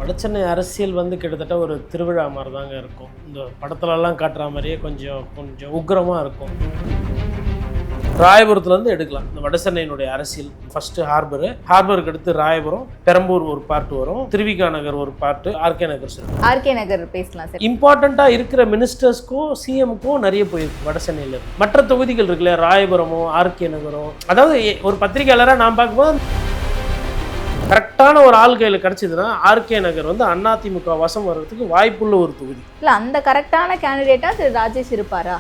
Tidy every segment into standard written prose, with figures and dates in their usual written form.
வடசென்னை அரசியல் வந்து கிட்டத்தட்ட ஒரு திருவிழா மாதிரி தாங்க இருக்கும். இந்த படத்துலலாம் காட்டுற மாதிரியே கொஞ்சம் கொஞ்சம் உக்கிரமாக இருக்கும். ராயபுரத்துலேருந்து எடுக்கலாம் இந்த வடசென்னையினுடைய அரசியல். ஃபஸ்ட்டு ஹார்பருக்கு அடுத்து ராயபுரம், பெரம்பூர் ஒரு பார்ட் வரும், திருவிக நகர் ஒரு பார்ட்டு, ஆர்கே நகர் சார். ஆர்கே நகர் பேசலாம் சார். இம்பார்ட்டண்ட்டாக இருக்கிற மினிஸ்டர்ஸ்க்கும் சிஎம்க்கும் நிறைய போயிருக்கு வடசென்னையில். மற்ற தொகுதிகள் இருக்குல்ல, ராயபுரமோ ஆர்கே நகரோ, அதாவது ஒரு பத்திரிகையாளராக நான் பார்க்கும்போது கரெக்டான ஒரு ஆள் கையில் கிடச்சிதுன்னா ஆர்கே நகர் வந்து அதிமுக வசம் வர்றதுக்கு வாய்ப்புள்ள ஒரு தொகுதி. இல்லை, அந்த கரெக்டான கேண்டிடேட்டா திரு ராஜேஷ் இருப்பாரா?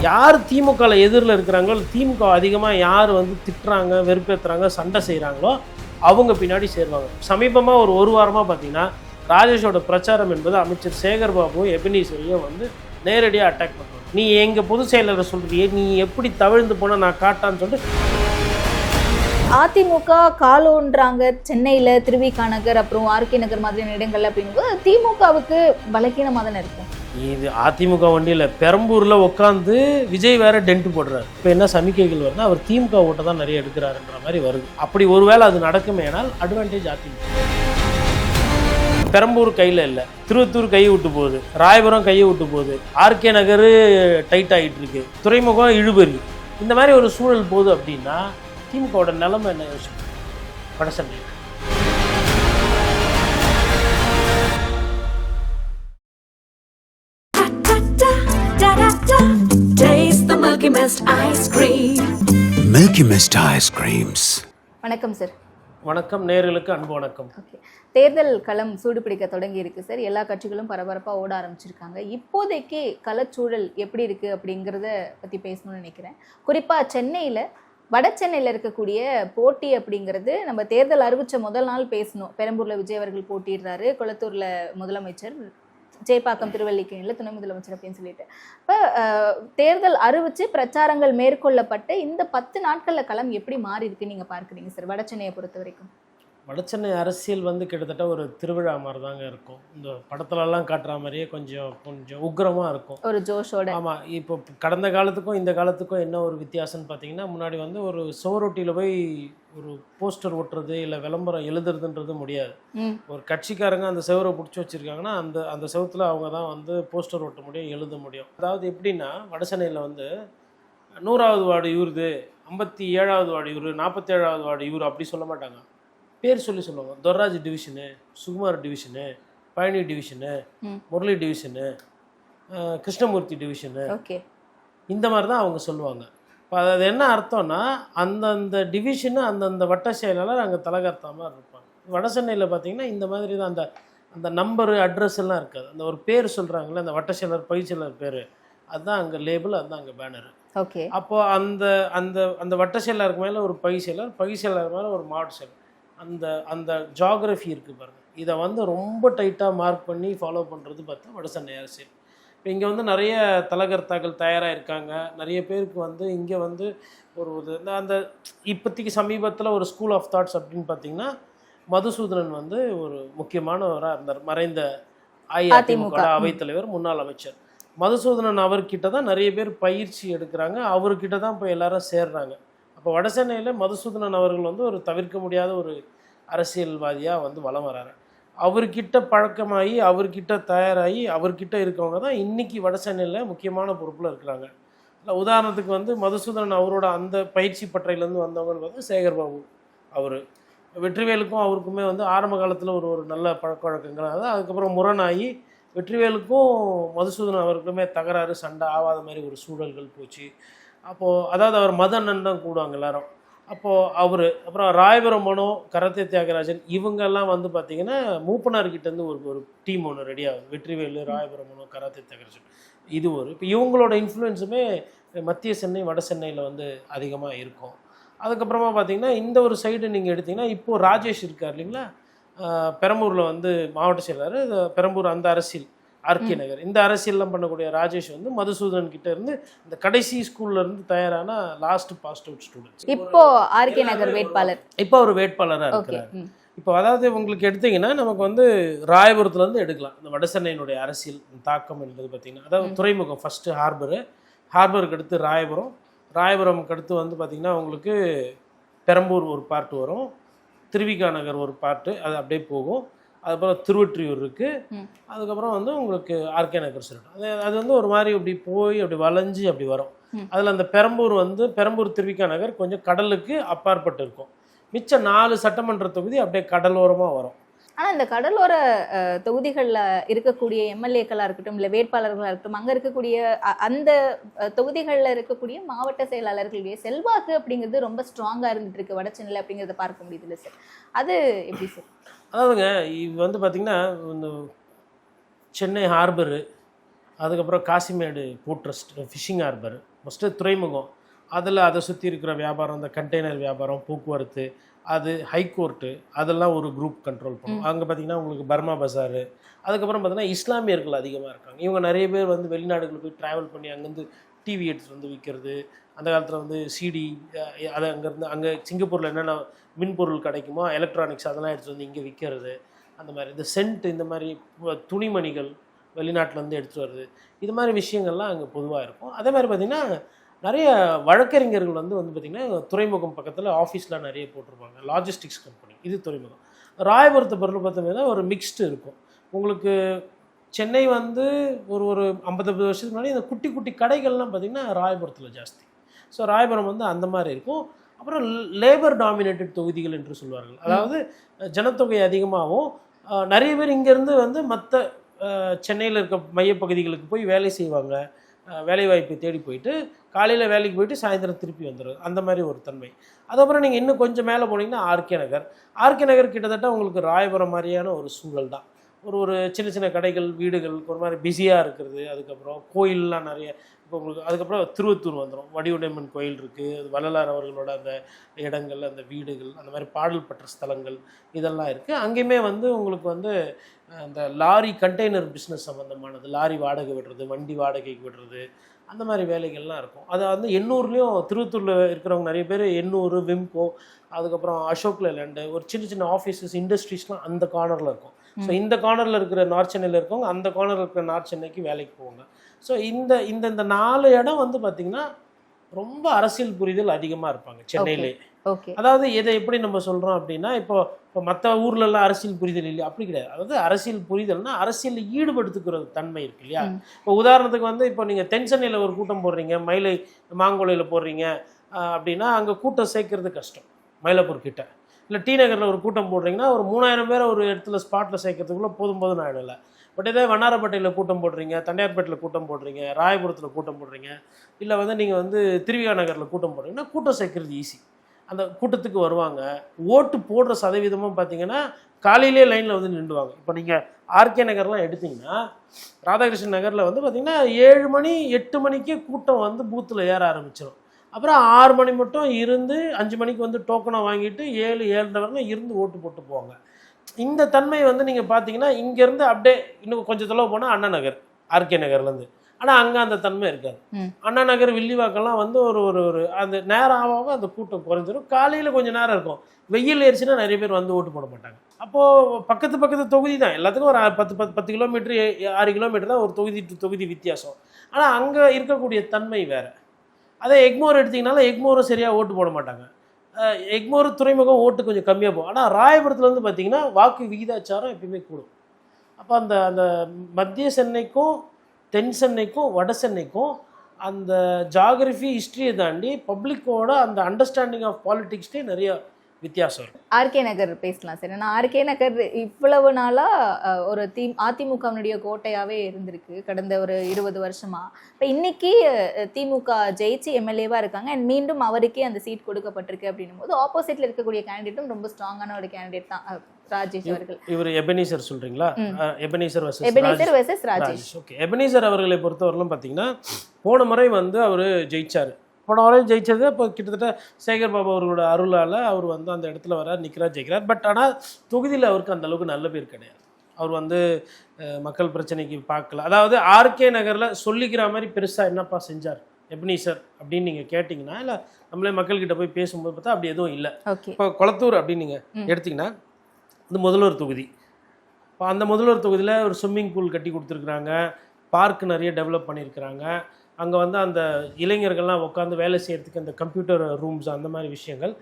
யார் திமுகவில் எதிரில் இருக்கிறாங்களோ, திமுக அதிகமாக யார் வந்து திட்டுறாங்க, வெறுப்பேற்றுறாங்க, சண்டை செய்கிறாங்களோ அவங்க பின்னாடி சேருவாங்க. சமீபமாக ஒரு வாரமாக பார்த்தீங்கன்னா ராஜேஷோட பிரச்சாரம் என்பது அமைச்சர் சேகர் பாபுவும் எபினீஸ்வரியும் வந்து நேரடியாக அட்டாக் பண்ணுறாங்க. நீ எங்கள் பொதுச் செயலரை சொல்கிறியே, நீ எப்படி தவிழ்ந்து போனால் நான் காட்டான்னு சொல்லிட்டு அதிமுக காலோன்றாங்க சென்னையில் திருவிக நகர் அப்புறம் ஆர்கே நகர் மாதிரியான இடங்கள் அப்படிங்கும்போது திமுகவுக்கு பலகீனமாக தானே இருக்கும். இது அதிமுக வண்டியில் பெரம்பூரில் உட்காந்து விஜய் வேற டென்ட் போடுறாரு. இப்போ என்ன சமிக்கைகள் வருதுன்னா அவர் திமுக ஓட்டை தான் நிறைய எடுக்கிறாருன்ற மாதிரி வருது. அப்படி ஒருவேளை அது நடக்குமேனால் அட்வான்டேஜ் அதிமுக. பெரம்பூர் கையில் இல்லை, திருவத்தூர் கையை விட்டு போகுது, ராயபுரம் கையை விட்டு போகுது, ஆர்கே நகர் டைட் ஆகிட்டு இருக்கு, துறைமுகம் இழுபறி, இந்த மாதிரி ஒரு சூழல் போகுது அப்படின்னா திமுகவோட நிலைமை என்ன யோசிக்கும்? Vadachennai Milky Mist ice creams. வணக்கம் சார். வணக்கம், நேயர்களுக்கு அன்பு வணக்கம். ஓகே, தேர்தல் களம் சூடுபிடிக்க தொடங்கி இருக்கு சார். எல்லா கட்சிகளும் பரபரப்பாக ஓட ஆரம்பிச்சிருக்காங்க. இப்போதைக்கு களச்சூழல் எப்படி இருக்கு அப்படிங்கிறத பற்றி பேசணும்னு நினைக்கிறேன். குறிப்பாக சென்னையில், வட சென்னையில் இருக்கக்கூடிய போட்டி அப்படிங்கிறது நம்ம தேர்தல் அறிவித்த முதல் நாள் பேசணும். பெரம்பூரில் விஜய் அவர்கள் போட்டிடுறாரு, கொளத்தூரில் முதலமைச்சர், ஜெயப்பாக்கம் திருவல்லிக்கேணியில் துணை முதலமைச்சர் அப்படின்னு சொல்லிட்டு. இப்போ தேர்தல் அறிவித்து பிரச்சாரங்கள் மேற்கொள்ளப்பட்டு இந்த 10 நாட்களில் களம் எப்படி மாறி இருக்கு நீங்கள் பார்க்குறீங்க சார் வட சென்னையை பொறுத்த வரைக்கும்? வடசென்னை அரசியல் வந்து கிட்டத்தட்ட ஒரு திருவிழா மாதிரி தாங்க இருக்கும். இந்த படத்துலலாம் காட்டுற மாதிரியே கொஞ்சம் கொஞ்சம் உக்கிரமாக இருக்கும், ஒரு ஜோஷோட. ஆமாம், இப்போ கடந்த காலத்துக்கும் இந்த காலத்துக்கும் என்ன ஒரு வித்தியாசம்னு பார்த்தீங்கன்னா, முன்னாடி வந்து ஒரு சுவரொட்டியில் போய் ஒரு போஸ்டர் ஒட்டுறது இல்லை விளம்பரம் எழுதுறதுன்றது முடியாது. ஒரு கட்சிக்காரங்க அந்த செவரை பிடிச்சி வச்சுருக்காங்கன்னா அந்த அந்த செவத்தில் அவங்க தான் வந்து போஸ்டர் ஒட்ட முடியும், எழுத முடியும். அதாவது எப்படின்னா, வடசென்னையில் வந்து 100வது வார்டு இவருது, 57வது வார்டு இவரு, 47வது வார்டு இவரு அப்படி சொல்ல மாட்டாங்க. பேர் சொல்லுவாங்க. தொர்ராஜ் டிவிஷனு, சுகுமார் டிவிஷனு, பழனி டிவிஷனு, முரளி டிவிஷனு, கிருஷ்ணமூர்த்தி டிவிஷனு, இந்த மாதிரி தான் அவங்க சொல்லுவாங்க. இப்போ அது என்ன அர்த்தம்னா, அந்தந்த டிவிஷனு அந்தந்த வட்ட செயலாளர் அங்கே தலைகர்த்தா மாதிரி இருப்பாங்க. வடசென்னையில் பார்த்தீங்கன்னா இந்த மாதிரி தான் அந்த அந்த நம்பரு அட்ரஸ் எல்லாம் இருக்காது. அந்த ஒரு பேர் சொல்கிறாங்களே, அந்த வட்ட செயலர் பகுதி செயலர் பேர், அதுதான் அங்கே லேபிள், அதுதான் அங்கே பேனரு. ஓகே, அப்போது அந்த அந்த அந்த வட்ட செயலருக்கு மேலே ஒரு பகுதி செயலர் மேலே ஒரு மாவட்ட செயலர், அந்த அந்த ஜாகிரஃபி இருக்குது பாருங்கள். இதை வந்து ரொம்ப டைட்டாக மார்க் பண்ணி ஃபாலோ பண்ணுறது பார்த்தா வடசென்னை அரசியல். இப்போ இங்கே வந்து நிறைய தலகர்த்தாக்கள் தயாராக இருக்காங்க. நிறைய பேருக்கு வந்து இங்கே வந்து ஒரு அந்த இப்போதைக்கு சமீபத்தில் ஒரு ஸ்கூல் ஆஃப் தாட்ஸ் அப்படின்னு பார்த்தீங்கன்னா, மதுசூதனன் வந்து ஒரு முக்கியமானவராக இருந்தார். மறைந்த அஇஅதிமுக அவைத்தலைவர், முன்னாள் அமைச்சர் மதுசூதனன் அவர்கிட்ட தான் நிறைய பேர் பயிற்சி எடுக்கிறாங்க. அவர்கிட்ட தான் இப்போ எல்லாரும் சேர்றாங்க. அப்போ வடசென்னையில் மதுசூதனன் அவர்கள் வந்து ஒரு தவிர்க்க முடியாத ஒரு அரசியல்வாதியாக வந்து வலம் வராரு. அவர்கிட்ட பழக்கமாகி, அவர்கிட்ட தயாராகி, அவர்கிட்ட இருக்கவங்க தான் இன்றைக்கி வடசென்னையில் முக்கியமான பொறுப்பில் இருக்கிறாங்க. இல்லை, உதாரணத்துக்கு வந்து மதுசூதனன் அவரோட அந்த பயிற்சி பட்டறையிலேருந்து வந்தவங்க வந்து சேகர் பாபு, அவர் வெற்றிவேலுக்கும் அவருக்குமே வந்து ஆரம்ப காலத்தில் ஒரு ஒரு நல்ல பழக்க வழக்கங்கள். அதாவது அதுக்கப்புறம் முரணாகி வெற்றிவேலுக்கும் மதுசூதனன் அவருக்குமே தகராறு, சண்டை ஆகாத மாதிரி ஒரு சூழல்கள் போச்சு. அப்போது அதாவது அவர் மதன்னன் தான் கூடுவாங்க எல்லாரும். அப்போது அவர், அப்புறம் ராயபுரம் மனோ, கரத்தே தியாகராஜன், இவங்கெல்லாம் வந்து பார்த்திங்கன்னா மூப்பனார்கிட்டேருந்து ஒரு டீம் ஒன்று ரெடியாகுது. வெற்றிவேலு, ராயபுரம் மனோ, கரத்தே தியாகராஜன், இது ஒரு இப்போ இவங்களோட இன்ஃப்ளூயன்ஸுமே மத்திய சென்னை வட சென்னையில் வந்து அதிகமாக இருக்கும். அதுக்கப்புறமா பார்த்திங்கன்னா இந்த ஒரு சைடு நீங்கள் எடுத்திங்கன்னா, இப்போது ராஜேஷ் இருக்கார் இல்லைங்களா, பெரம்பூரில் வந்து மாவட்ட செயலர், பெரம்பூர் அந்த அரசியல் ஆர்கே நகர், இந்த அரசியல்லாம் பண்ணக்கூடிய ராஜேஷ் வந்து மதுசூதனன் கிட்ட இருந்து இந்த கடைசி ஸ்கூல்ல இருந்து தயாரான லாஸ்ட் பாஸ்ட் அவுட் ஸ்டூடெண்ட்ஸ். இப்போ ஆர்கே நகர் வேட்பாளர், இப்போ ஒரு வேட்பாளராக இருக்கிறார். இப்போ அதாவது உங்களுக்கு எடுத்தீங்கன்னா நமக்கு வந்து ராயபுரத்துலேருந்து எடுக்கலாம். இந்த வடசென்னையினுடைய அரசியல் தாக்கம் என்பது பார்த்திங்கன்னா, அதாவது துறைமுகம் ஃபஸ்ட்டு ஹார்பருக்கு அடுத்து ராயபுரம்க்கு அடுத்து வந்து பார்த்திங்கன்னா உங்களுக்கு பெரம்பூர் ஒரு பார்ட் வரும், திருவிகா நகர் ஒரு பார்ட்டு, அது அப்படியே போகும். அதுக்கப்புறம் திருவொற்றியூர் இருக்குது. அதுக்கப்புறம் வந்து உங்களுக்கு ஆர்கே நகர் சொல்லிட்டு அது வந்து ஒரு மாதிரி அப்படி போய் அப்படி வளைஞ்சு அப்படி வரும். அதில் அந்த பெரம்பூர் திருவிகா நகர் கொஞ்சம் கடலுக்கு அப்பாற்பட்டு இருக்கும். மிச்சம் 4 சட்டமன்ற தொகுதி அப்படியே கடலோரமாக வரும். ஆனால் இந்த கடலோர தொகுதிகளில் இருக்கக்கூடிய எம்எல்ஏக்களாக இருக்கட்டும், இல்லை வேட்பாளர்களாக இருக்கட்டும், அங்கே இருக்கக்கூடிய அந்த தொகுதிகளில் இருக்கக்கூடிய மாவட்ட செயலாளர்களுடைய செல்வாக்கு அப்படிங்கிறது ரொம்ப ஸ்ட்ராங்காக இருந்துட்டு இருக்கு வட சென்னையில் அப்படிங்கிறத பார்க்க முடியுது இல்லை சார்? அது எப்படி சார்? அதாவதுங்க இது வந்து பார்த்திங்கன்னா இந்த சென்னை ஹார்பரு, அதுக்கப்புறம் Kasimedu port trust, fishing harbour, first துறைமுகம், அதில் அதை சுற்றி இருக்கிற வியாபாரம், இந்த கண்டெய்னர் வியாபாரம், போக்குவரத்து, அது ஹைகோர்ட்டு, அதெல்லாம் ஒரு குரூப் கண்ட்ரோல் பண்ணும். அங்கே பார்த்திங்கன்னா உங்களுக்கு பர்மா பஜாரு, அதுக்கப்புறம் பார்த்திங்கன்னா இஸ்லாமியர்கள் அதிகமாக இருக்காங்க. இவங்க நிறைய பேர் வந்து வெளிநாடுகளில் போய் ட்ராவல் பண்ணி அங்கேருந்து டிவி எடுத்துகிட்டு வந்து விற்கிறது. அந்த காலத்தில் வந்து சிடி, அதை அங்கேருந்து அங்கே சிங்கப்பூரில் என்னென்ன மின்பொருள் கிடைக்குமோ எலக்ட்ரானிக்ஸ் அதெல்லாம் எடுத்துகிட்டு வந்து இங்கே விற்கிறது. அந்த மாதிரி இந்த சென்ட், இந்த மாதிரி துணிமணிகள் வெளிநாட்டிலேருந்து எடுத்துகிட்டு வருது. இது மாதிரி விஷயங்கள்லாம் அங்கே பொதுவாக இருக்கும். அதே மாதிரி பார்த்திங்கன்னா நிறைய வழக்கறிஞர்கள் வந்து பார்த்திங்கன்னா துறைமுகம் பக்கத்தில் ஆஃபீஸ்லாம் நிறைய போட்டிருப்பாங்க. லாஜிஸ்டிக்ஸ் கம்பெனி, இது துறைமுகம். ராயபுரத்தை பொருள் பார்த்தோம்னா ஒரு மிக்ஸ்டு இருக்கும். உங்களுக்கு சென்னை வந்து ஒரு 50 வருஷத்துக்கு முன்னாடி இந்த குட்டி குட்டி கடைகள்லாம் பார்த்திங்கன்னா ராயபுரத்தில் ஜாஸ்தி. ஸோ ராயபுரம் வந்து அந்த மாதிரி இருக்கும். அப்புறம் லேபர் டாமினேட்டட் தொகுதிகள் என்று சொல்வார்கள். அதாவது ஜனத்தொகை அதிகமாகவும் நிறைய பேர் இங்கேருந்து வந்து மற்ற சென்னையில் இருக்க மையப்பகுதிகளுக்கு போய் வேலை செய்வாங்க. வேலைவாய்ப்பை தேடி போயிட்டு காலையில் வேலைக்கு போயிட்டு சாயந்தரம் திருப்பி வந்துடும். அந்த மாதிரி ஒரு தன்மை. அதுக்கப்புறம் நீங்கள் இன்னும் கொஞ்சம் மேலே போனீங்கன்னா ஆர்கே நகர் கிட்டத்தட்ட உங்களுக்கு ராயபுரம் மாதிரியான ஒரு சூழல் தான். ஒரு சின்ன சின்ன கடைகள், வீடுகள் ஒரு மாதிரி பிஸியாக இருக்கிறது. அதுக்கப்புறம் கோயிலெலாம் நிறைய. இப்போ உங்களுக்கு அதுக்கப்புறம் திருவத்தூர் வந்துடும். வடிவுடையம்மன் கோயில் இருக்குது. அது வள்ளலார் அவர்களோட அந்த இடங்கள், அந்த வீடுகள், அந்த மாதிரி பாடல் பெற்ற ஸ்தலங்கள் இதெல்லாம் இருக்குது. அங்கேயுமே வந்து உங்களுக்கு வந்து அந்த லாரி கண்டெய்னர் பிஸ்னஸ் சம்மந்தமானது, லாரி வாடகை விடுறது, வண்டி வாடகைக்கு விடுறது, அந்த மாதிரி வேலைகள்லாம் இருக்கும். அதை வந்து எண்ணூர்லேயும் திருவத்தூரில் இருக்கிறவங்க நிறைய பேர் எண்ணூர், விம்கோ, அதுக்கப்புறம் அசோக் லேலண்டு, ஒரு சின்ன சின்ன ஆஃபீஸஸ், இண்டஸ்ட்ரீஸ்லாம் அந்த கார்னரில் இருக்கும். ஸோ இந்த கார்னரில் இருக்கிற நார்த் சென்னையில் இருக்கவங்க அந்த கார்னரில் இருக்கிற நார்த் சென்னைக்கு வேலைக்கு போவாங்க. ஸோ இந்த 4 இடம் வந்து பார்த்திங்கன்னா ரொம்ப அரசியல் புரிதல் அதிகமாக இருப்பாங்க சென்னையிலே. அதாவது இதை எப்படி நம்ம சொல்கிறோம் அப்படின்னா, இப்போ மற்ற ஊர்லெல்லாம் அரசியல் புரிதல் இல்லையா, அப்படி கிடையாது. அதாவது அரசியல் புரிதல்னா அரசியலில் ஈடுபடுத்துக்கிற தன்மை இருக்கு இல்லையா. இப்போ உதாரணத்துக்கு வந்து இப்போ நீங்கள் தென் சென்னையில் ஒரு கூட்டம் போடுறீங்க, மயிலை மாங்கோலையில் போடுறீங்க அப்படின்னா அங்கே கூட்டம் சேர்க்கறது கஷ்டம். மயிலாப்பூர் கிட்ட இல்லை டி நகரில் ஒரு கூட்டம் போடுறீங்கன்னா ஒரு 3000 பேரை ஒரு இடத்துல ஸ்பாட்டில் சேர்க்கறதுக்குள்ளே போதும் ஆகிடும் இல்லை. பட் இதே வண்ணாரப்பேட்டையில் கூட்டம் போடுறீங்க, தண்டையார்பேட்டையில் கூட்டம் போடுறீங்க, ராயபுரத்தில் கூட்டம் போடுறீங்க, இல்லை வந்து நீங்கள் வந்து திருவிகா நகரில் கூட்டம் போடுறீங்கன்னா கூட்டம் சேர்க்கறது ஈஸி. அந்த கூட்டத்துக்கு வருவாங்க. ஓட்டு போடுற சதவீதமும் பார்த்தீங்கன்னா காலையிலே லைனில் வந்து நின்றுவாங்க. இப்போ நீங்கள் ஆர்கே நகர்லாம் எடுத்திங்கன்னா ராதாகிருஷ்ணன் நகரில் வந்து பார்த்திங்கன்னா 7 மணி 8 மணிக்கே கூட்டம் வந்து பூத்தில் ஏற ஆரம்பிச்சிடும். அப்புறம் 6 மணி மட்டும் இருந்து 5 மணிக்கு வந்து டோக்கனை வாங்கிட்டு 7-7:30 வரைக்கும் இருந்து ஓட்டு போட்டு போவாங்க. இந்த தன்மை வந்து நீங்கள் பார்த்தீங்கன்னா இங்கேருந்து அப்படியே இன்னும் கொஞ்சம் தொலைவு போனால் அண்ணா நகர், ஆர்கே நகர்லேருந்து. ஆனால் அங்கே அந்த தன்மை இருக்காது. அண்ணா நகர், வில்லிவாக்கெல்லாம் வந்து ஒரு அந்த நேரம் ஆக அந்த கூட்டம் குறைஞ்சிடும். காலையில் கொஞ்சம் நேரம் இருக்கும். வெயில் ஏறிச்சுன்னா நிறைய பேர் வந்து ஓட்டு போட மாட்டாங்க. அப்போது பக்கத்து தொகுதி தான், எல்லாத்துக்கும் ஒரு 10 கிலோமீட்டர் 6 கிலோமீட்டர் தான் ஒரு தொகுதி டு தொகுதி வித்தியாசம். ஆனால் அங்கே இருக்கக்கூடிய தன்மை வேறு. அதே எக்மோர் எடுத்திங்கனாலும் எக்மோரும் சரியாக ஓட்டு போட மாட்டாங்க. எக்மோர் துறைமுகம் ஓட்டு கொஞ்சம் கம்மியாக போகும். ஆனால் ராயபுரத்தில் வந்து பார்த்திங்கன்னா வாக்கு விகிதாச்சாரம் எப்பயுமே கூடும். அப்போ அந்த மத்திய சென்னைக்கும் தென் சென்னைக்கும் வட சென்னைக்கும் அந்த ஜாகிரஃபி ஹிஸ்ட்ரியை தாண்டி பப்ளிக்கோட அந்த அண்டர்ஸ்டாண்டிங் ஆஃப் பாலிட்டிக்ஸ்லேயே நிறைய வித்தியாசம் இருக்கும். ஆர்கே நகர் பேசலாம் சார். ஏன்னா ஆர்கே நகர் இவ்வளவு நாளாக ஒரு அதிமுகவினுடைய கோட்டையாகவே இருந்திருக்கு கடந்த ஒரு 20 வருஷமா. இப்போ இன்னைக்கு திமுக ஜெயிச்சு எம்எல்ஏவாக இருக்காங்க அண்ட் மீண்டும் அவருக்கே அந்த சீட் கொடுக்கப்பட்டிருக்கு அப்படின்னும் போது ஆப்போசிட்டில் இருக்கக்கூடிய கேண்டிடேட்டும் ரொம்ப ஸ்ட்ராங்கான ஒரு கேண்டிடேட் தான் ராஜேஷ் அவர்கள். இவர் எபனீசர் சொல்கிறீங்களா? எபனீசர் வெர்சஸ் ராஜேஷ். ஓகே, எபனீசர் அவர்களை பொறுத்தவரையிலும் பார்த்தீங்கன்னா போன முறை வந்து அவர் ஜெயிச்சார். போன முறை ஜெயிச்சது இப்போ கிட்டத்தட்ட சேகர் பாபு அவர்களோட அருளால் அவர் வந்து அந்த இடத்துல வரார், நிற்கிறார், ஜெயிக்கிறார். பட் ஆனால் தொகுதியில் அவருக்கு அந்த அளவுக்கு நல்ல பேர் கிடையாது. அவர் வந்து மக்கள் பிரச்சனைக்கு பார்க்கல. அதாவது ஆர்கே நகரில் சொல்லிக்கிற மாதிரி பெருசாக என்னப்பா செஞ்சார் எபனீசர் அப்படின்னு நீங்கள் கேட்டிங்கன்னா, இல்லை நம்மளே மக்கள்கிட்ட போய் பேசும்போது பார்த்தா அப்படி எதுவும் இல்லை. இப்போ கொளத்தூர் அப்படின்னு நீங்கள் எடுத்திங்கன்னா இது முதல்வர் தொகுதி. இப்போ அந்த முதல்வர் தொகுதியில் ஒரு ஸ்விம்மிங் பூல் கட்டி கொடுத்துருக்குறாங்க, பார்க் நிறைய டெவலப் பண்ணியிருக்கிறாங்க. அங்கே வந்து அந்த இளைஞர்கள்லாம் உட்காந்து வேலை செய்கிறதுக்கு அந்த கம்ப்யூட்டர் ரூம்ஸ், அந்த மாதிரி விஷயங்கள்.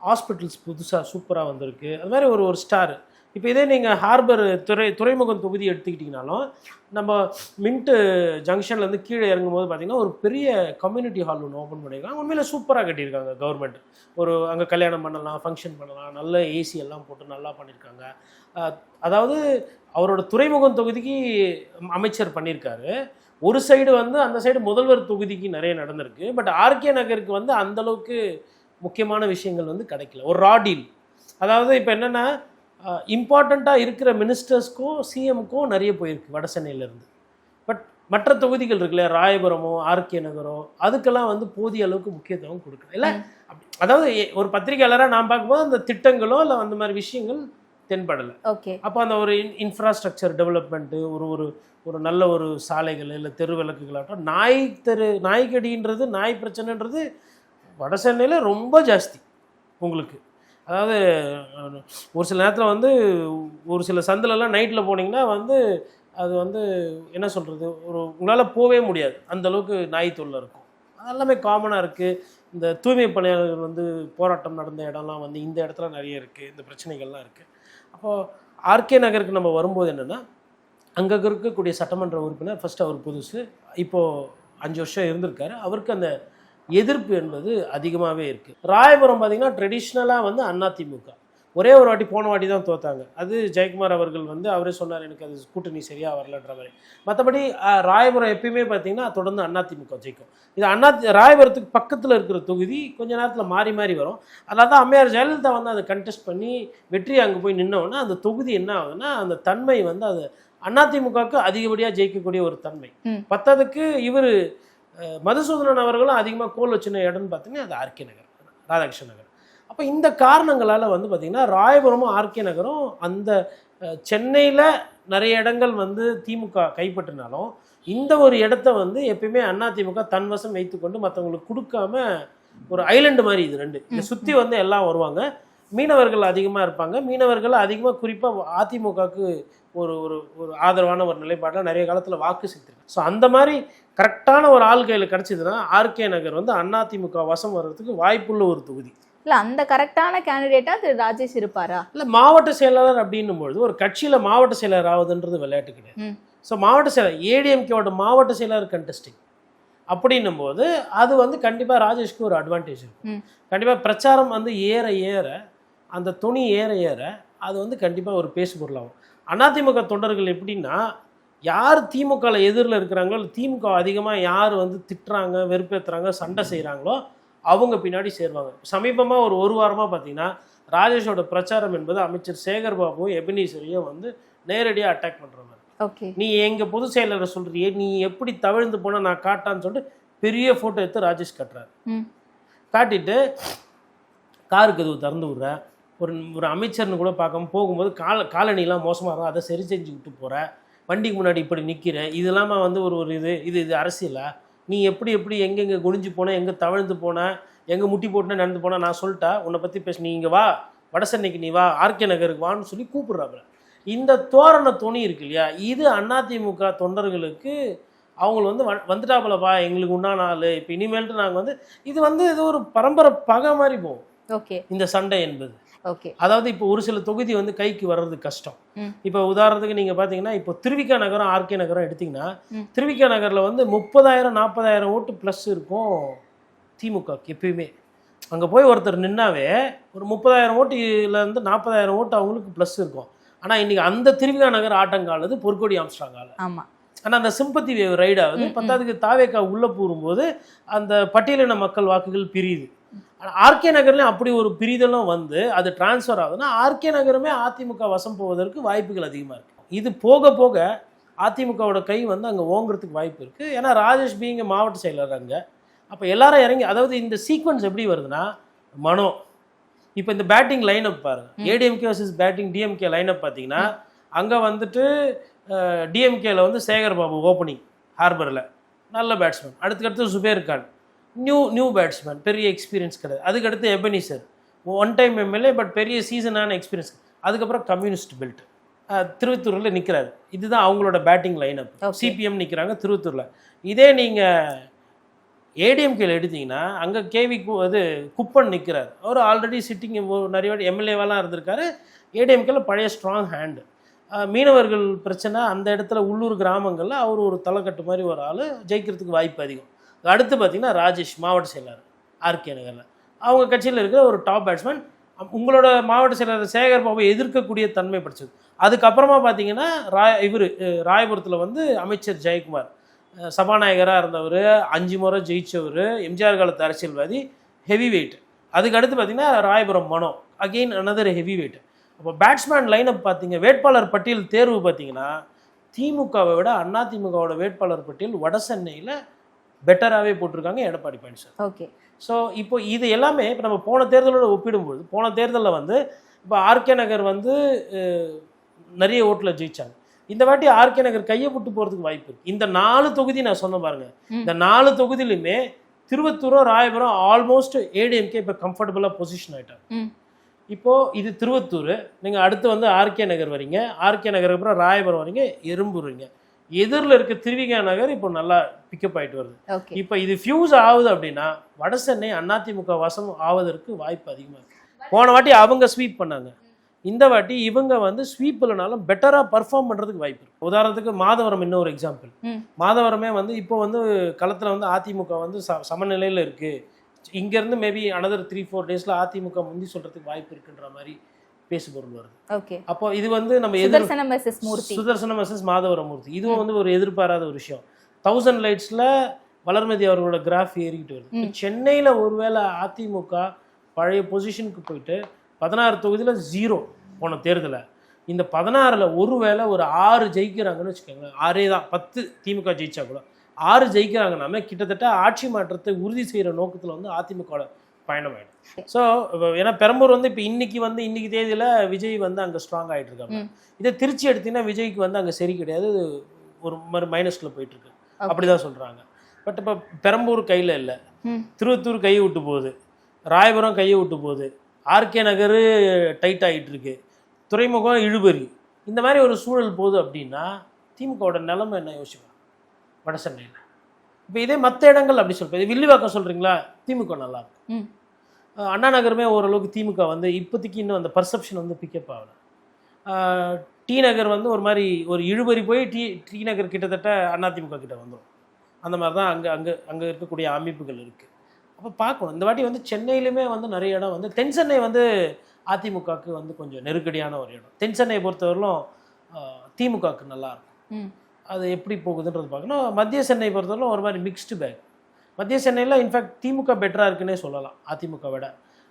ஹாஸ்பிட்டல்ஸ் புதுசாக சூப்பராக வந்திருக்கு. அது மாதிரி ஒரு ஒரு ஸ்டார். இப்போ இதே நீங்கள் ஹார்பர் துறைமுகம் தொகுதி எடுத்துக்கிட்டிங்கனாலும் நம்ம மின்ட்டு ஜங்ஷன்லேருந்து கீழே இறங்கும்போது பார்த்திங்கன்னா ஒரு பெரிய கம்யூனிட்டி ஹால் ஒன்று ஓப்பன் பண்ணியிருக்காங்க. உண்மையில் சூப்பராக கட்டியிருக்காங்க கவர்மெண்ட். ஒரு அங்கே கல்யாணம் பண்ணலாம், ஃபங்க்ஷன் பண்ணலாம், நல்ல ஏசி எல்லாம் போட்டு நல்லா பண்ணியிருக்காங்க. அதாவது அவரோட துறைமுகம் தொகுதிக்கு அமைச்சர் பண்ணியிருக்காரு. ஒரு சைடு வந்து அந்த சைடு முதல்வர் தொகுதிக்கு நிறைய நடந்திருக்கு. பட் ஆர்கே நகருக்கு வந்து அந்தளவுக்கு முக்கியமான விஷயங்கள் வந்து கிடைக்கல. ஒரு ராடீல். அதாவது இப்போ என்னென்னா இம்பார்ட்டண்ட்டாக இருக்கிற மினிஸ்டர்ஸ்க்கும் சிஎம்க்கும் நிறைய போயிருக்கு வட சென்னையிலேருந்து. பட் மற்ற தொகுதிகள் இருக்குல்ல, ராயபுரமோ ஆர்கே நகரோ, அதுக்கெல்லாம் வந்து போதிய அளவுக்கு முக்கியத்துவம் கொடுக்கணும் இல்லை. அதாவது ஒரு பத்திரிகையாளராக நான் பார்க்கும்போது அந்த திட்டங்களோ இல்லை அந்த மாதிரி விஷயங்கள் தென்படலை. ஓகே. அப்போ அந்த ஒரு இன்ஃப்ராஸ்ட்ரக்சர் டெவலப்மெண்ட்டு, ஒரு ஒரு நல்ல ஒரு சாலைகள் இல்லை தெரு விளக்குகளாகட்டும், நாய்க்கடின்றது நாய் பிரச்சனைன்றது வட சென்னையில் ரொம்ப ஜாஸ்தி உங்களுக்கு. அதாவது ஒரு சில நேரத்தில் வந்து ஒரு சில சந்திலெல்லாம் நைட்டில் போனீங்கன்னா வந்து அது வந்து என்ன சொல்கிறது, உங்களால் போகவே முடியாது, அந்தளவுக்கு நாய் தொல்லை இருக்கும். அதெல்லாமே காமனாக இருக்குது. இந்த தூய்மை பணியாளர்கள் வந்து போராட்டம் நடந்த இடம்லாம் வந்து இந்த இடத்துல நிறைய இருக்குது, இந்த பிரச்சனைகள்லாம் இருக்குது. அப்போது ஆர்கே நகருக்கு நம்ம வரும்போது என்னென்னா, அங்கே இருக்கக்கூடிய சட்டமன்ற உறுப்பினர் ஃபஸ்ட்டு அவர் புதுசு, இப்போது 5 வருஷம் இருந்திருக்காரு. அவருக்கு அந்த எதிர்ப்பு என்பது அதிகமாகவே இருக்குது. ராயபுரம் பார்த்திங்கன்னா ட்ரெடிஷ்னலாக வந்து அதிமுக ஒரே ஒரு வாட்டி போன வாட்டி தான் தோத்தாங்க. அது ஜெயக்குமார் அவர்கள் வந்து அவரே சொன்னார், எனக்கு அது கூட்டணி சரியாக வரலன்ற மாதிரி. மற்றபடி ராயபுரம் எப்பயுமே பார்த்திங்கன்னா தொடர்ந்து அதிமுக ஜெயிக்கும். இது ராயபுரத்துக்கு பக்கத்தில் இருக்கிற தொகுதி கொஞ்ச நேரத்தில் மாறி மாறி வரும். அதனால தான் அம்மையார் ஜெயலலிதா வந்து அதை கண்டெஸ்ட் பண்ணி வெற்றி அங்கே போய் நின்னோன்னா அந்த தொகுதி என்ன ஆகுதுன்னா அந்த தன்மை வந்து அது அதிமுகவுக்கு அதிகப்படியாக ஜெயிக்கக்கூடிய ஒரு தன்மை. பத்ததுக்கு இவர் மதுசூதனன் அவர்களும் அதிகமாக கோல் வச்சுன இடம்னு பார்த்தீங்கன்னா அது ஆர்கே நகர், ராதாகிருஷ்ணன் நகர். அப்போ இந்த காரணங்களால் வந்து பார்த்திங்கன்னா ராயபுரமும் ஆர்கே நகரும் அந்த சென்னையில் நிறைய இடங்கள் வந்து திமுக கைப்பற்றினாலும் இந்த ஒரு இடத்த வந்து எப்பயுமே அதிமுக தன்வசம் வைத்துக்கொண்டு மற்றவங்களுக்கு கொடுக்காம ஒரு ஐலண்டு மாதிரி இது ரெண்டு. இதை சுற்றி வந்து எல்லாம் வருவாங்க. மீனவர்கள் அதிகமாக இருப்பாங்க. மீனவர்கள் அதிகமாக குறிப்பாக அதிமுகவுக்கு ஒரு ஒரு ஒரு ஆதரவான ஒரு நிலைப்பாட்டில் நிறைய காலத்தில் வாக்கு செலுத்திருக்கு. ஸோ அந்த மாதிரி கரெக்டான ஒரு ஆள் கையில் கிடச்சிதுன்னா ஆர்கே நகர் வந்து அதிமுக வசம் வர்றதுக்கு வாய்ப்புள்ள ஒரு தொகுதி. இல்லை அந்த கரெக்டான கேண்டிடேட்டாக திரு ராஜேஷ் இருப்பாரா? இல்லை, மாவட்ட செயலாளர் அப்படின்னும் பொழுது ஒரு கட்சியில் மாவட்ட செயலர் ஆகுதுன்றது விளையாட்டு கிடையாது. ஸோ மாவட்ட செயலர் ஏடிஎம்கேவோட மாவட்ட செயலர் கண்டெஸ்டிங் அப்படின்னும் போது அது வந்து கண்டிப்பாக ராஜேஷ்க்கு ஒரு அட்வான்டேஜ் இருக்கும். கண்டிப்பாக பிரச்சாரம் வந்து ஏற ஏற அந்த துணி ஏற ஏற அது வந்து கண்டிப்பாக ஒரு பேசு பொருளாகும். அதிமுக தொண்டர்கள் எப்படின்னா, யார் திமுகவில் எதிரில் இருக்கிறாங்களோ திமுக அதிகமாக யார் வந்து திட்டுறாங்க, வெறுப்பேற்றுறாங்க, சண்டை செய்கிறாங்களோ அவங்க பின்னாடி சேருவாங்க. சமீபமாக ஒரு வாரமாக பார்த்தீங்கன்னா ராஜேஷோட பிரச்சாரம் என்பது அமைச்சர் சேகர் பாபுவும் எபினீசரையும் வந்து நேரடியாக அட்டாக் பண்ணுறாங்க. ஓகே, நீ எங்கள் பொதுச் செயலரை சொல்கிறியே, நீ எப்படி தவிழ்ந்து போனால் நான் காட்டான்னு சொல்லிட்டு பெரிய ஃபோட்டோ எடுத்து ராஜேஷ் காட்டுறாரு. காட்டிட்டு காருக்கு எதுவும் திறந்து விட்ற, ஒரு அமைச்சர்னு கூட பார்க்காம போகும்போது காலணிலாம் மோசமாக இருக்கும், அதை சரி செஞ்சு விட்டு போகிற, வண்டிக்கு முன்னாடி இப்படி நிற்கிற, இது இல்லாமல் வந்து ஒரு இது அரசியலா? நீ எப்படி எங்கெங்கே குனிஞ்சு போனேன், எங்கே தவழ்ந்து போனேன், எங்கே முட்டி போட்டுனே நடந்து போனால் நான் சொல்லிட்டா உன்னை பற்றி பேச, நீ இங்கே வா, வடசென்னைக்கு நீ வா, ஆர்கே நகருக்கு வான்னு சொல்லி கூப்பிட்றாப்புல. இந்த தோரண துணி இருக்கு இல்லையா, இது அதிமுக தொண்டர்களுக்கு அவங்க வந்து வந்துட்டாப்புலப்பா, எங்களுக்கு உண்டான ஆள், இப்போ இனிமேல்ட்டு நாங்கள் வந்து இது ஒரு பரம்பரை பகை மாதிரி போகும். ஓகே, இந்த சண்டை என்பது. ஓகே, அதாவது இப்போ ஒரு சில தொகுதி வந்து கைக்கு வர்றது கஷ்டம். இப்போ உதாரணத்துக்கு நீங்கள் பார்த்தீங்கன்னா இப்போ திருவிக்கா நகரம் ஆர்கே நகரம் எடுத்திங்கன்னா திருவிக்கா நகரில் வந்து 30,000-40,000 ஓட்டு ப்ளஸ் இருக்கும் திமுக எப்பயுமே. அங்கே போய் ஒருத்தர் நின்னாவே ஒரு 30,000 ஓட்டுலேருந்து 40,000 ஓட்டு அவங்களுக்கு ப்ளஸ் இருக்கும். ஆனால் இன்றைக்கி அந்த திருவிக்கா நகர் ஆட்டங்காலது பொற்கொடி ஆம்ஸ்ட்ராங்கால. ஆமாம், ஆனால் அந்த சிம்பத்தி வேவ் ரைட் ஆகுது. பத்தாவதுக்கு தாவேக்கா உள்ளே போகும்போது அந்த பட்டியலின மக்கள் வாக்குகள் பிரியுது. ஆனால் ஆர்கே நகர்லேயும் அப்படி ஒரு பிரிதலும் வந்து அது டிரான்ஸ்ஃபர் ஆகுதுன்னா ஆர்கே நகருமே அதிமுக வசம் போவதற்கு வாய்ப்புகள் அதிகமாக இருக்குது. இது போக போக அதிமுகவோட கை வந்து அங்கே ஓங்குறதுக்கு வாய்ப்பு இருக்குது. ஏன்னா ராஜேஷ் பீங்க மாவட்ட செயலர் அங்கே. அப்போ எல்லாரும் இறங்கி, அதாவது இந்த சீக்வன்ஸ் எப்படி வருதுன்னா, மனோ இப்போ இந்த பேட்டிங் லைனப் பாருங்கள், ADMK versus batting DMK lineup பார்த்தீங்கன்னா அங்கே வந்துட்டு டிஎம்கேல வந்து சேகர் பாபு ஓப்பனிங் ஹார்பரில் நல்ல பேட்ஸ்மேன், அடுத்துக்கடுத்து சுபேர் கான் நியூ பேட்ஸ்மேன், பெரிய எக்ஸ்பீரியன்ஸ் கிடையாது. அதுக்கடுத்து Ebenezer one time MLA but பெரிய சீசனான எக்ஸ்பீரியன்ஸ். அதுக்கப்புறம் கம்யூனிஸ்ட் பெல்ட் திருவத்தூரில் நிற்கிறாரு. இதுதான் அவங்களோட பேட்டிங் லைனப். சிபிஎம் நிற்கிறாங்க திருவத்தூரில். இதே நீங்கள் ஏடிஎம்கேல எடுத்தீங்கன்னா அங்கே கேவி இது குப்பன் நிற்கிறார். அவர் ஆல்ரெடி சிட்டிங் நிறைய வாட்டி எம்எல்ஏவெல்லாம் இருந்திருக்காரு. ஏடிஎம்கேல பழைய ஸ்ட்ராங் ஹேண்டு. மீனவர்கள் பிரச்சனை அந்த இடத்துல உள்ளூர் கிராமங்களில் அவர் ஒரு தலைக்கட்டு மாதிரி ஒரு ஆள், ஜெயிக்கிறதுக்கு வாய்ப்பு அதிகம். அடுத்து பார்த்தீங்கன்னா ராஜேஷ் மாவட்ட செயலாளர் ஆர்கே நகரில், அவங்க கட்சியில் இருக்கிற ஒரு டாப் பேட்ஸ்மேன். உங்களோட மாவட்ட செயலாளர் சேகர் பாபு எதிர்க்கக்கூடிய தன்மை படித்தது. அதுக்கப்புறமா பார்த்தீங்கன்னா ராயபுரத்தில் வந்து அமைச்சர் ஜெயக்குமார் சபாநாயகராக இருந்தவர், 5 முறை ஜெயித்தவர், எம்ஜிஆர் காலத்து அரசியல்வாதி, ஹெவி வெயிட். அதுக்கு அடுத்து பார்த்தீங்கன்னா ராயபுரம் மனோ, அகெயின் அனதர் ஹெவி வெயிட். அப்போ பேட்ஸ்மேன் லைனப் பார்த்தீங்க, வேட்பாளர் பட்டியல் தேர்வு பார்த்தீங்கன்னா திமுகவை விட அதிமுகவோட வேட்பாளர் பட்டியல் வட சென்னையில் பெட்டராகவே போட்டிருக்காங்க எடப்பாடி பழனிசாமி. ஓகே. ஸோ இப்போ இது எல்லாமே இப்போ நம்ம போன தேர்தலோட ஒப்பிடும்போது, போன தேர்தலில் வந்து இப்போ ஆர்கே நகர் வந்து நிறைய ஓட்டில் ஜெயிச்சாங்க. இந்த வாட்டி ஆர்கே நகர் கையை விட்டு போகிறதுக்கு வாய்ப்பு இருக்குது. இந்த 4 தொகுதி நான் சொன்ன பாருங்க, இந்த 4 தொகுதியிலுமே திருவத்தூரும் ராயபுரம் ஆல்மோஸ்ட் ஏடிஎம்கே இப்போ கம்ஃபர்டபுளாக பொசிஷன் ஆகிட்டாங்க. இப்போது இது திருவத்தூர், நீங்கள் அடுத்து வந்து ஆர்கே நகர் வரீங்க, ஆர்கே நகருக்கு அப்புறம் ராயபுரம் வரீங்க, எறும்பூர் வரீங்க, எதிரில் இருக்க திருவிகா நகர் இப்போ நல்லா பிக்கப் ஆகிட்டு வருது. இப்போ இது ஃபியூஸ் ஆகுது அப்படின்னா வட சென்னை அதிமுக வசம் ஆவதற்கு வாய்ப்பு அதிகமாக இருக்குது. போன வாட்டி அவங்க ஸ்வீப் பண்ணாங்க, இந்த வாட்டி இவங்க வந்து ஸ்வீப் இல்லைனாலும் பெட்டராக பர்ஃபார்ம் பண்ணுறதுக்கு வாய்ப்பு இருக்குது. உதாரணத்துக்கு மாதவரம் இன்னொரு எக்ஸாம்பிள். மாதவரமே வந்து இப்போ வந்து களத்தில் வந்து அதிமுக வந்து சமநிலையில் இருக்குது. இங்கேருந்து மேபி அனதர் 3-4 டேஸில் அதிமுக முந்தி சொல்கிறதுக்கு வாய்ப்பு இருக்குன்ற மாதிரி பேசுபொருள் வருது. ஓகே. அப்போ இது வந்து நம்ம சுதர்சனம் மெசஸ் மாதவரமூர்த்தி, இதுவும் வந்து ஒரு எதிர்பாராத ஒரு விஷயம். 1000 லைட்ஸில் வளர்மதி அவர்களோட கிராஃப் ஏறிக்கிட்டு வருது. சென்னையில் ஒருவேளை அதிமுக பழைய பொசிஷனுக்கு போயிட்டு 16 தொகுதியில் 0 போன தேர்தலில், இந்த 16ல் ஒருவேளை ஒரு 6 ஜெயிக்கிறாங்கன்னு வச்சுக்கோங்க, 6 தான் 10 திமுக ஜெயிச்சா கூட 6 ஜெயிக்கிறாங்கன்னாமே கிட்டத்தட்ட ஆட்சி மாற்றத்தை உறுதி செய்கிற நோக்கத்தில் வந்து அதிமுகவோட பயணம் ஆகிடும். ஸோ ஏன்னா பெரம்பூர் வந்து இப்போ இன்னைக்கு தேதியில் விஜய் வந்து அங்கே ஸ்ட்ராங் ஆகிட்டு இருக்காங்க. இதை திருச்சி எடுத்தீங்கன்னா விஜய்க்கு வந்து அங்கே சரி கிடையாது, ஒரு மாதிரி மைனஸ்ல போயிட்டு இருக்கு அப்படிதான் சொல்றாங்க. பட் இப்போ பெரம்பூர் கையில் இல்லை, திருவத்தூர் கையை விட்டு போகுது, ராயபுரம் கையை விட்டு போகுது, ஆர்கே நகர் டைட் ஆகிட்டு இருக்கு, துறைமுகம் இழுபறி, இந்த மாதிரி ஒரு சூழல் போகுது அப்படின்னா திமுகவோட நிலைமை என்ன யோசிப்பாங்க வட சென்னையில். இப்போ இதே மற்ற இடங்கள் அப்படி சொல்கிறேன், வில்லிவாக்கம் சொல்கிறீங்களா, திமுக நல்லா இருக்கும். அண்ணா நகருமே ஓரளவுக்கு திமுக வந்து இப்போதைக்கு இன்னும் அந்த பர்செப்ஷன் வந்து பிக்கப் ஆகலை. டி நகர் வந்து ஒரு மாதிரி ஒரு இழுபறி போய் டி நகர் கிட்டத்தட்ட அதிமுக கிட்ட வந்துடும். அந்த மாதிரி தான் அங்கே இருக்கக்கூடிய அமைப்புகள் இருக்குது. அப்போ பார்க்கணும், இந்த வாட்டி வந்து சென்னையிலுமே வந்து நிறைய இடம் வந்து தென் சென்னை வந்து அதிமுகவுக்கு வந்து கொஞ்சம் நெருக்கடியான ஒரு இடம். தென் சென்னையை பொறுத்தவரையிலும் திமுகவுக்கு நல்லாயிருக்கும். அது எப்படி போகுதுன்றது பார்க்கணும். மத்திய சென்னை பொறுத்தவரையிலும் ஒரு மாதிரி மிக்ஸ்டு பேக். மத்திய சென்னையில் இன்ஃபேக்ட் திமுக பெட்டராக இருக்குன்னே சொல்லலாம் அதிமுக விட.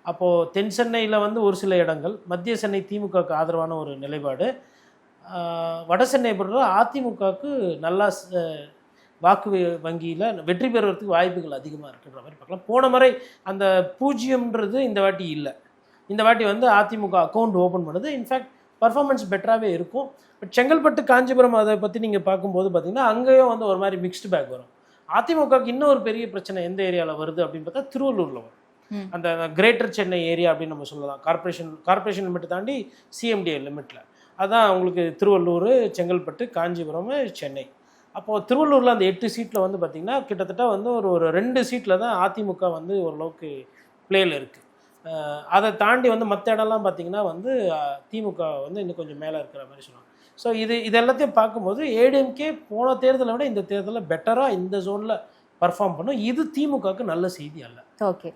அப்போது தென் சென்னையில் வந்து ஒரு சில இடங்கள், மத்திய சென்னை திமுகவுக்கு ஆதரவான ஒரு நிலைப்பாடு, வட சென்னையை பொறுத்தவரை அதிமுகவுக்கு நல்லா வாக்கு வங்கியில் வெற்றி பெறுவதற்கு வாய்ப்புகள் அதிகமாக இருக்குன்ற மாதிரி பார்க்கலாம். போன முறை அந்த 0ன்றது இந்த வாட்டி இல்லை. இந்த வாட்டி வந்து அதிமுக அக்கௌண்ட் ஓப்பன் பண்ணுது. இன்ஃபேக்ட் பர்ஃபார்மன்ஸ் பெட்டராகவே இருக்கும். பட் செங்கல்பட்டு காஞ்சிபுரம் அதை பற்றி நீங்கள் பார்க்கும்போது பார்த்தீங்கன்னா அங்கேயும் வந்து ஒரு மாதிரி மிக்ஸ்டு பேக் வரும். அதிமுகவுக்கு இன்னும் ஒரு பெரிய பிரச்சனை எந்த ஏரியாவில் வருது அப்படின்னு பார்த்தா திருவள்ளூரில் வரும். அந்த கிரேட்டர் சென்னை ஏரியா அப்படின்னு நம்ம சொல்லலாம். கார்பரேஷன் லிமிட்டை தாண்டி சிஎம்டிஏ லிமிட்டில், அதான் உங்களுக்கு திருவள்ளூர், செங்கல்பட்டு, காஞ்சிபுரம், சென்னை. அப்போது திருவள்ளூரில் அந்த 8 சீட்டில் வந்து பார்த்திங்கன்னா கிட்டத்தட்ட வந்து ஒரு 2 சீட்டில் தான் அதிமுக வந்து ஓரளவுக்கு பிளேயில் இருக்குது. அதை தாண்டி வந்து மற்ற இடம்லாம் பார்த்திங்கன்னா வந்து திமுக வந்து இன்னும் கொஞ்சம் மேலே இருக்கிற மாதிரி சொல்லுவாங்க. ஸோ இது எல்லாத்தையும் பார்க்கும்போது ஏடிஎம்கே போன தேர்தலை விட இந்த தேர்தலில் பெட்டராக இந்த ஜோனில் பர்ஃபார்ம் பண்ணும். இது திமுகவுக்கு நல்ல செய்தி அல்ல. ஓகே.